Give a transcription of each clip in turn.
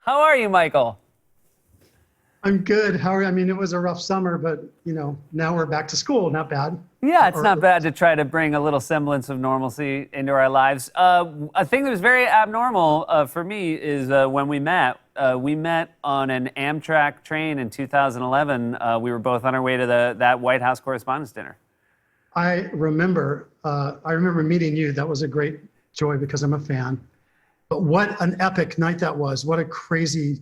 How are you, Michael? I'm good. How are you? I mean, it was a rough summer, but now we're back to school. Not bad. Yeah, it's Or not bad to try to bring a little semblance of normalcy into our lives. A thing that was very abnormal for me is when we met. We met on an Amtrak train in 2011. We were both on our way to that White House Correspondents' Dinner. I remember meeting you. That was a great joy because I'm a fan. But what an epic night that was! What a crazy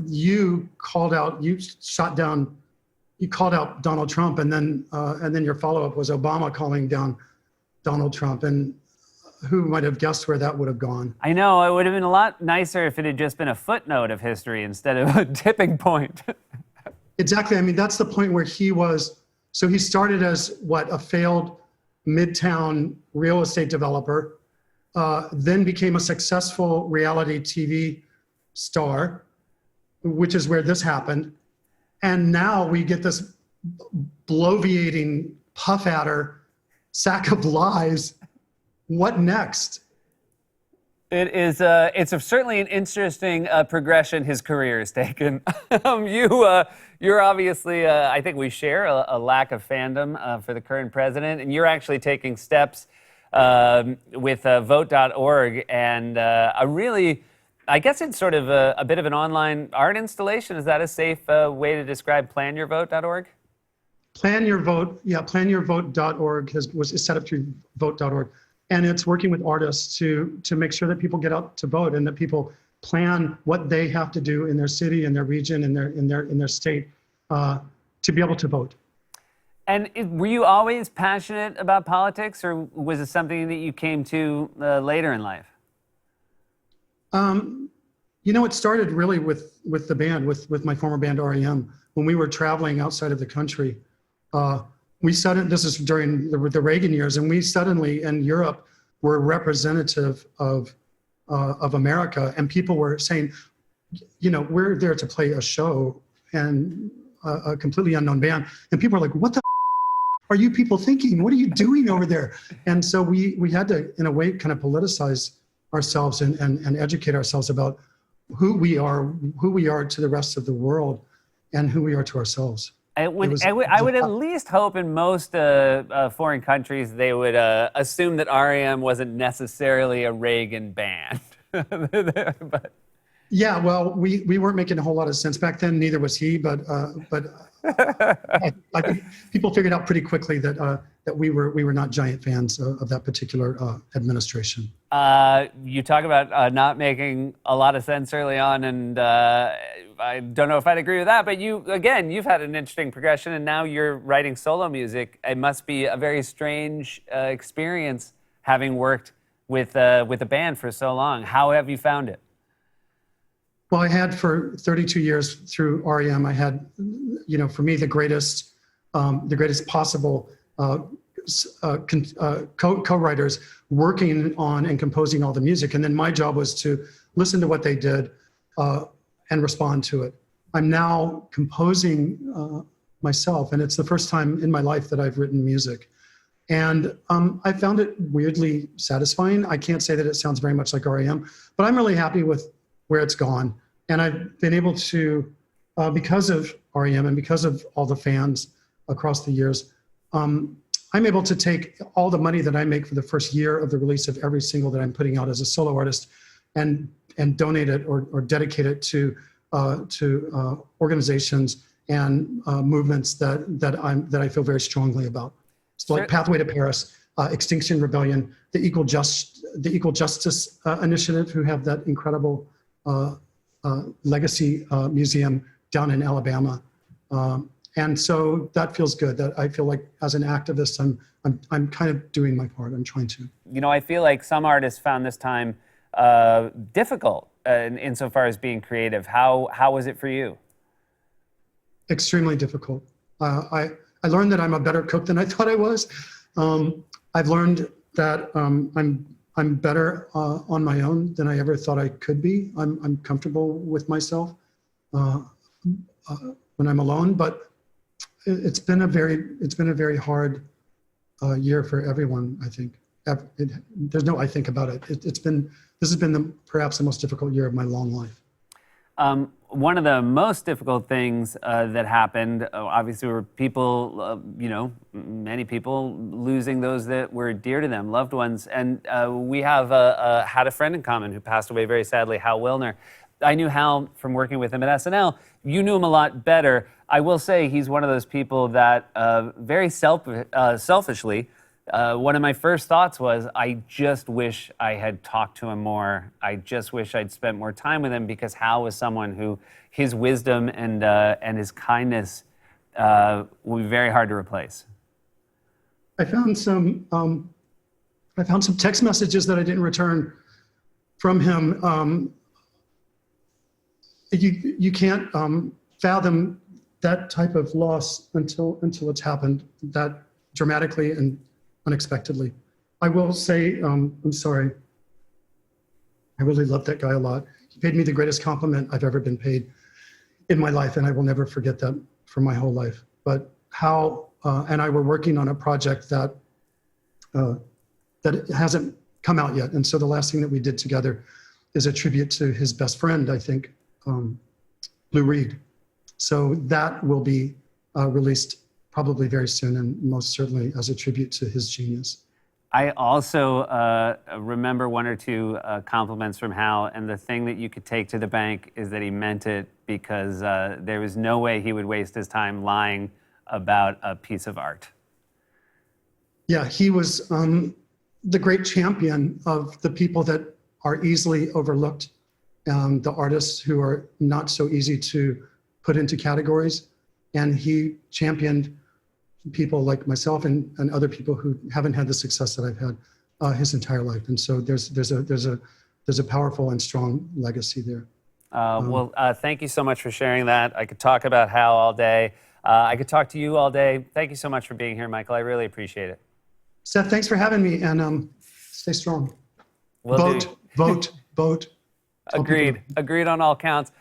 you called out. You called out Donald Trump, and then your follow-up was Obama calling down Donald Trump. And who might have guessed where that would have gone? I know, it would have been a lot nicer if it had just been a footnote of history instead of a tipping point. Exactly. I mean, that's the point where he was. So he started as a failed midtown real estate developer, then became a successful reality TV star, which is where this happened. And now we get this bloviating puff adder sack of lies. What next? It's certainly an interesting progression his career has taken. You're obviously, I think we share a lack of fandom for the current president, and you're actually taking steps with Vote.org, and I guess it's sort of a bit of an online art installation. Is that a safe way to describe planyourvote.org? Plan Your Vote, yeah, planyourvote.org is set up through Vote.org. And it's working with artists to make sure that people get out to vote and that people plan what they have to do in their city, in their region, in their state to be able to vote. And were you always passionate about politics, or was it something that you came to later in life? It started really with the band, with my former band REM. When we were traveling outside of the country, this is during the Reagan years, and we suddenly in Europe were representative of America, and people were saying, we're there to play a show and a completely unknown band, and people are like, what the are you people thinking? What are you doing over there? And so we had to, in a way, kind of politicize ourselves and educate ourselves about who we are to the rest of the world and who we are to ourselves. I would at least hope in most foreign countries they would assume that REM wasn't necessarily a Reagan band. But yeah, well, we weren't making a whole lot of sense back then. Neither was he. But I think people figured out pretty quickly that we were not giant fans of that particular administration. You talk about not making a lot of sense early on, and I don't know if I'd agree with that. But you've had an interesting progression, and now you're writing solo music. It must be a very strange experience having worked with a band for so long. How have you found it? Well, I had for 32 years through REM. I had, for me, the greatest possible co-writers working on and composing all the music. And then my job was to listen to what they did and respond to it. I'm now composing myself, and it's the first time in my life that I've written music. And I found it weirdly satisfying. I can't say that it sounds very much like REM, but I'm really happy with where it's gone. And I've been able to, because of REM and because of all the fans across the years, I'm able to take all the money that I make for the first year of the release of every single that I'm putting out as a solo artist and donate it or dedicate it to organizations and movements that I feel very strongly about. So like Pathway to Paris, Extinction Rebellion, the Equal Justice Initiative, who have that incredible legacy museum down in Alabama. And so that feels good. That I feel like as an activist, I'm kind of doing my part. I'm trying to. I feel like some artists found this time difficult insofar as being creative. How was it for you? Extremely difficult. I learned that I'm a better cook than I thought I was. I've learned that I'm better on my own than I ever thought I could be. I'm comfortable with myself when I'm alone, but it's been a very hard year for everyone, I think. there's no I think about it. This has been perhaps the most difficult year of my long life. One of the most difficult things that happened, obviously, were people, many people losing those that were dear to them, loved ones. And we have had a friend in common who passed away very sadly, Hal Wilner. I knew Hal from working with him at SNL. You knew him a lot better. I will say he's one of those people that very selfishly, one of my first thoughts was, I just wish I had talked to him more. I just wish I'd spent more time with him, because Hal was someone who his wisdom and his kindness will be very hard to replace. I found some text messages that I didn't return from him. You can't fathom that type of loss until it's happened that dramatically and unexpectedly. I will say, I'm sorry. I really love that guy a lot. He paid me the greatest compliment I've ever been paid in my life, and I will never forget that for my whole life. But Hal and I were working on a project that hasn't come out yet, and so the last thing that we did together is a tribute to his best friend, I think, Lou Reed. So that will be released probably very soon, and most certainly as a tribute to his genius. I also remember one or two compliments from Hal, and the thing that you could take to the bank is that he meant it, because there was no way he would waste his time lying about a piece of art. Yeah, he was the great champion of the people that are easily overlooked, the artists who are not so easy to put into categories. And he championed people like myself and other people who haven't had the success that I've had his entire life. And so there's a powerful and strong legacy there. Thank you so much for sharing that. I could talk about Hal all day. I could talk to you all day. Thank you so much for being here, Michael. I really appreciate it. Seth, thanks for having me, and stay strong. Will do. Vote. Agreed. Agreed on all counts.